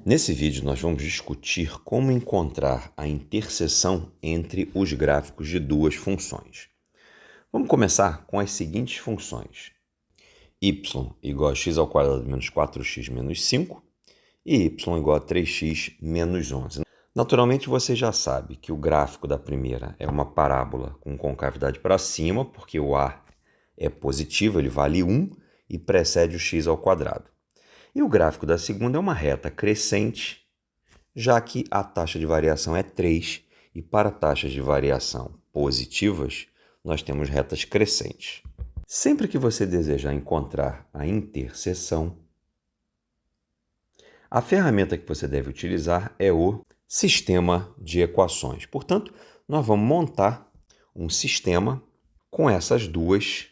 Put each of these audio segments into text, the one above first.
Nesse vídeo, nós vamos discutir como encontrar a interseção entre os gráficos de duas funções. Vamos começar com as seguintes funções. Y igual a x ao quadrado menos 4x menos 5 e y igual a 3x menos 11. Naturalmente, você já sabe que o gráfico da primeira é uma parábola com concavidade para cima, porque o a é positivo, ele vale 1 e precede o x ao quadrado. E o gráfico da segunda é uma reta crescente, já que a taxa de variação é 3, e para taxas de variação positivas, nós temos retas crescentes. Sempre que você desejar encontrar a interseção, a ferramenta que você deve utilizar é o sistema de equações. Portanto, nós vamos montar um sistema com essas duas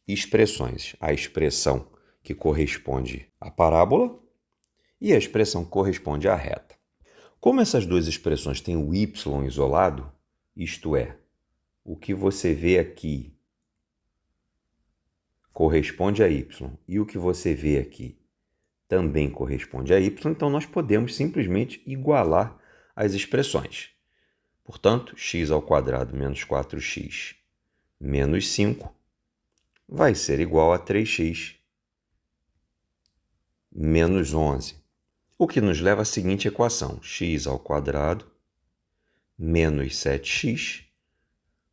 expressões. A expressão que corresponde à parábola e a expressão que corresponde à reta. Como essas duas expressões têm o y isolado, isto é, o que você vê aqui corresponde a y e o que você vê aqui também corresponde a y, então nós podemos simplesmente igualar as expressões. Portanto, x ao quadrado menos 4x menos 5 vai ser igual a 3x menos 11, o que nos leva à seguinte equação: x ao quadrado menos 7x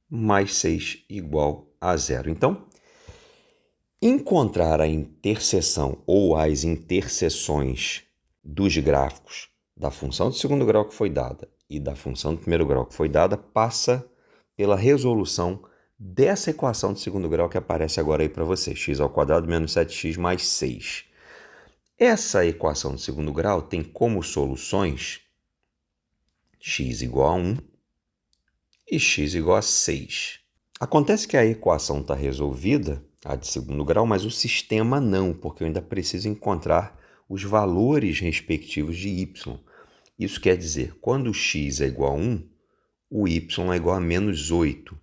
mais 6 igual a 0. Então, encontrar a interseção ou as interseções dos gráficos da função de segundo grau que foi dada e da função de primeiro grau que foi dada passa pela resolução dessa equação de segundo grau que aparece agora aí para você, x ao quadrado menos 7x mais 6. Essa equação de segundo grau tem como soluções x igual a 1 e x igual a 6. Acontece que a equação está resolvida, a de segundo grau, mas o sistema não, porque eu ainda preciso encontrar os valores respectivos de y. Isso quer dizer, quando x é igual a 1, o y é igual a menos 8.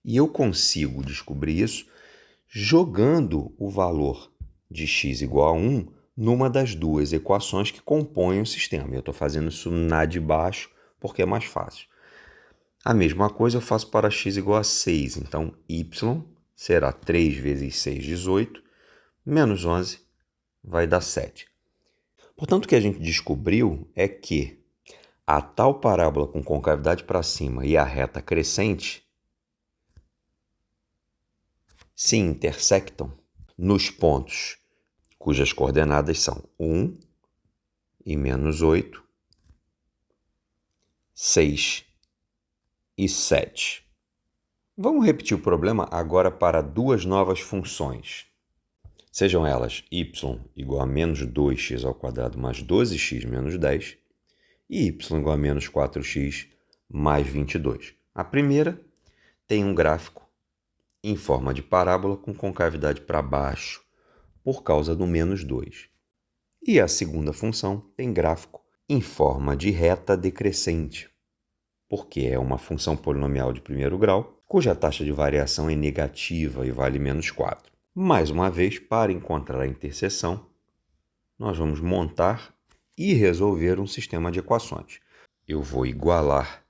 E eu consigo descobrir isso jogando o valor de x igual a 1 numa das duas equações que compõem o sistema. Eu estou fazendo isso na de baixo porque é mais fácil. A mesma coisa eu faço para x igual a 6. Então, y será 3 vezes 6, 18, menos 11 vai dar 7. Portanto, o que a gente descobriu é que a tal parábola com concavidade para cima e a reta crescente se intersectam nos pontos cujas coordenadas são 1 e menos 8, 6 e 7. Vamos repetir o problema agora para duas novas funções. Sejam elas y igual a menos 2x ao quadrado mais 12x menos 10 e y igual a menos 4x mais 22. A primeira tem um gráfico em forma de parábola com concavidade para baixo, por causa do menos 2. E a segunda função tem gráfico em forma de reta decrescente, porque é uma função polinomial de primeiro grau, cuja taxa de variação é negativa e vale menos 4. Mais uma vez, para encontrar a interseção, nós vamos montar e resolver um sistema de equações. Eu vou igualar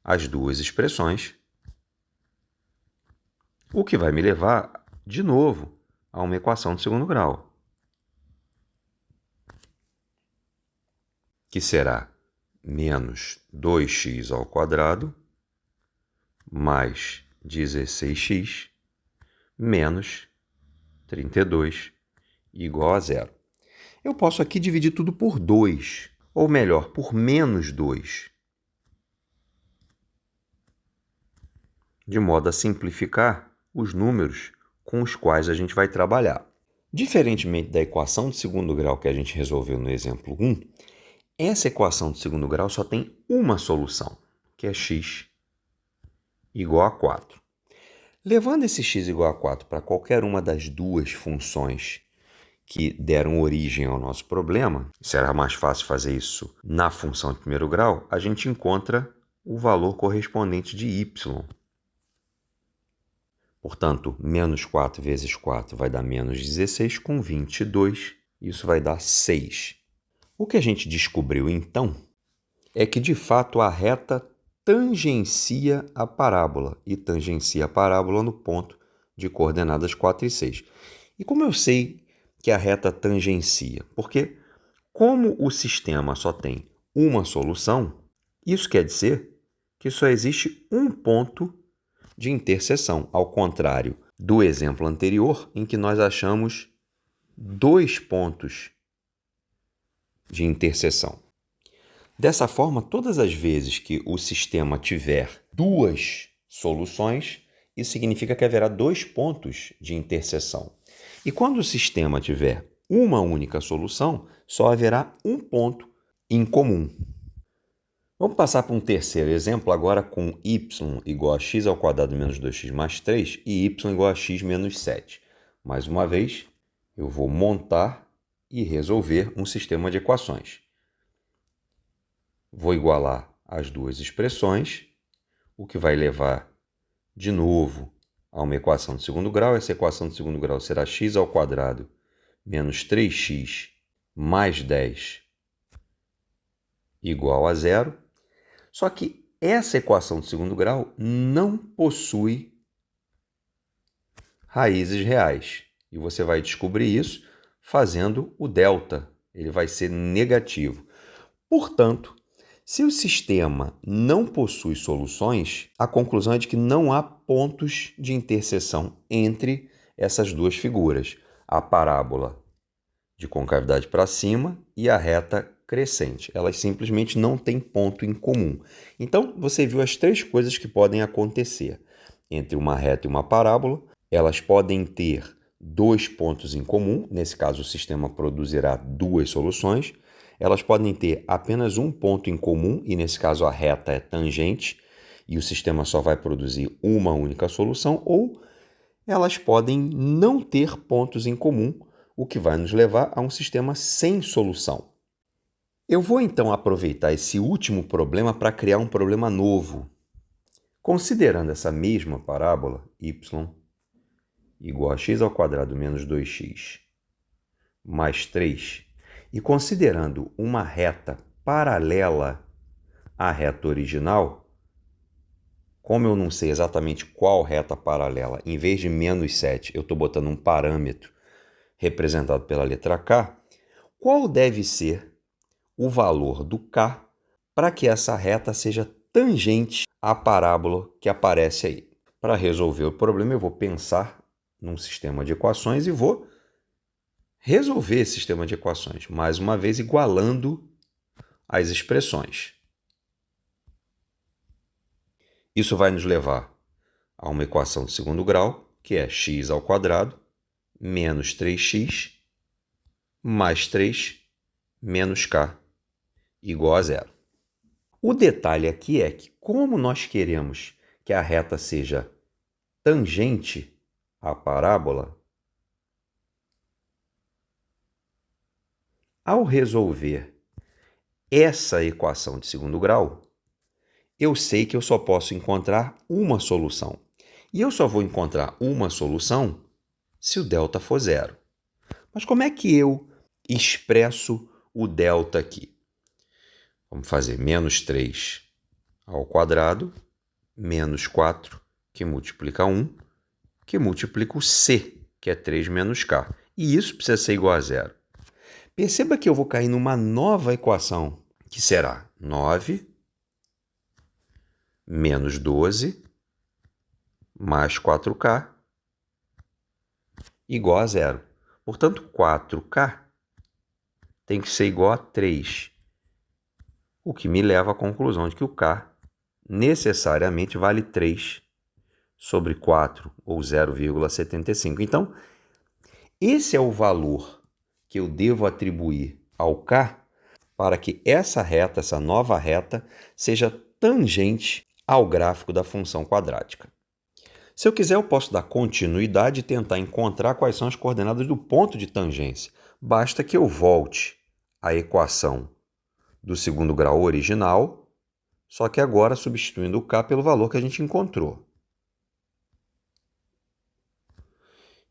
as duas expressões, o que vai me levar, de novo, a uma equação de segundo grau, que será menos 2x ao quadrado mais 16x menos 32 igual a 0. Eu posso aqui dividir tudo por 2, ou melhor, por menos 2, de modo a simplificar os números com os quais a gente vai trabalhar. Diferentemente da equação de segundo grau que a gente resolveu no exemplo 1, essa equação de segundo grau só tem uma solução, que é x igual a 4. Levando esse x igual a 4 para qualquer uma das duas funções que deram origem ao nosso problema, será mais fácil fazer isso na função de primeiro grau, a gente encontra o valor correspondente de y. Portanto, menos 4 vezes 4 vai dar menos 16, com 22 Isso vai dar 6. O que a gente descobriu, então, é que, de fato, a reta tangencia a parábola e tangencia a parábola no ponto de coordenadas 4 e 6. E como eu sei que a reta tangencia? Porque, como o sistema só tem uma solução, isso quer dizer que só existe um ponto de interseção, ao contrário do exemplo anterior, em que nós achamos 2 pontos de interseção. Dessa forma, todas as vezes que o sistema tiver 2 soluções, isso significa que haverá 2 pontos de interseção. E quando o sistema tiver uma única solução, só haverá um ponto em comum. Vamos passar para um terceiro exemplo, agora com y igual a x ao quadrado menos 2x mais 3 e y igual a x menos 7. Mais uma vez, eu vou montar e resolver um sistema de equações. Vou igualar as duas expressões, o que vai levar, de novo, a uma equação de segundo grau. Essa equação de segundo grau será x ao quadrado menos 3x mais 10 igual a 0. Só que essa equação de segundo grau não possui raízes reais. E você vai descobrir isso fazendo o delta. Ele vai ser negativo. Portanto, se o sistema não possui soluções, a conclusão é de que não há pontos de interseção entre essas duas figuras, a parábola de concavidade para cima e a reta crescente. Elas simplesmente não têm ponto em comum. Então, você viu as 3 coisas que podem acontecer entre uma reta e uma parábola. Elas podem ter 2 pontos em comum, nesse caso o sistema produzirá 2 soluções. Elas podem ter apenas um ponto em comum, e nesse caso a reta é tangente, e o sistema só vai produzir uma única solução, ou elas podem não ter pontos em comum, o que vai nos levar a um sistema sem solução. Eu vou então aproveitar esse último problema para criar um problema novo. Considerando essa mesma parábola, y igual a x ao quadrado menos 2x mais 3, e considerando uma reta paralela à reta original, como eu não sei exatamente qual reta paralela, em vez de menos 7, eu estou botando um parâmetro representado pela letra K, qual deve ser o valor do K para que essa reta seja tangente à parábola que aparece aí? Para resolver o problema, eu vou pensar num sistema de equações e vou resolver esse sistema de equações, mais uma vez igualando as expressões. Isso vai nos levar a uma equação de segundo grau, que é x ao quadrado menos 3x mais 3 menos k igual a 0. O detalhe aqui é que, como nós queremos que a reta seja tangente à parábola, ao resolver essa equação de segundo grau, eu sei que eu só posso encontrar uma solução. E eu só vou encontrar uma solução se o delta for 0. Mas como é que eu expresso o delta aqui? Vamos fazer menos 3 ao quadrado, menos 4, que multiplica 1, que multiplica o c, que é 3 menos k. E isso precisa ser igual a 0. Perceba que eu vou cair numa nova equação, que será 9 menos 12 mais 4k igual a 0. Portanto, 4k tem que ser igual a 3, o que me leva à conclusão de que o k necessariamente vale 3 sobre 4, ou 0,75. Então, esse é o valor que eu devo atribuir ao k para que essa reta, essa nova reta, seja tangente ao gráfico da função quadrática. Se eu quiser, eu posso dar continuidade e tentar encontrar quais são as coordenadas do ponto de tangência. Basta que eu volte à equação do segundo grau original, só que agora substituindo o k pelo valor que a gente encontrou.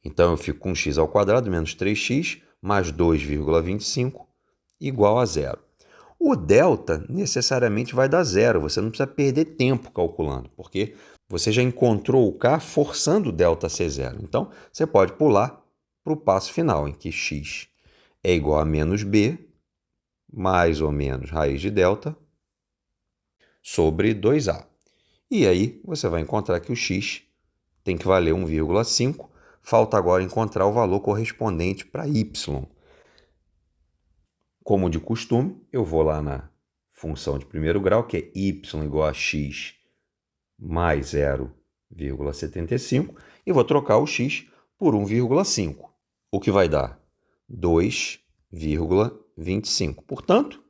Então, eu fico com x ao quadrado menos 3x mais 2,25 igual a zero. O delta necessariamente vai dar zero, você não precisa perder tempo calculando, porque você já encontrou o k forçando o delta a ser zero. Então, você pode pular para o passo final, em que x é igual a menos b, mais ou menos raiz de delta, sobre 2a. E aí, você vai encontrar que o x tem que valer 1,5. Falta agora encontrar o valor correspondente para y. Como de costume, eu vou lá na função de primeiro grau, que é y igual a x mais 0,75, e vou trocar o x por 1,5, o que vai dar 2,25. Portanto,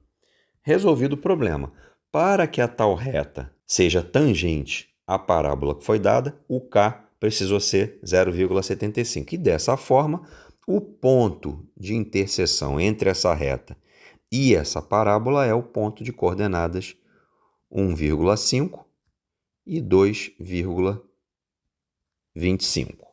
resolvido o problema. Para que a tal reta seja tangente à parábola que foi dada, o k precisou ser 0,75. E dessa forma, o ponto de interseção entre essa reta e essa parábola é o ponto de coordenadas 1,5 e 2,25.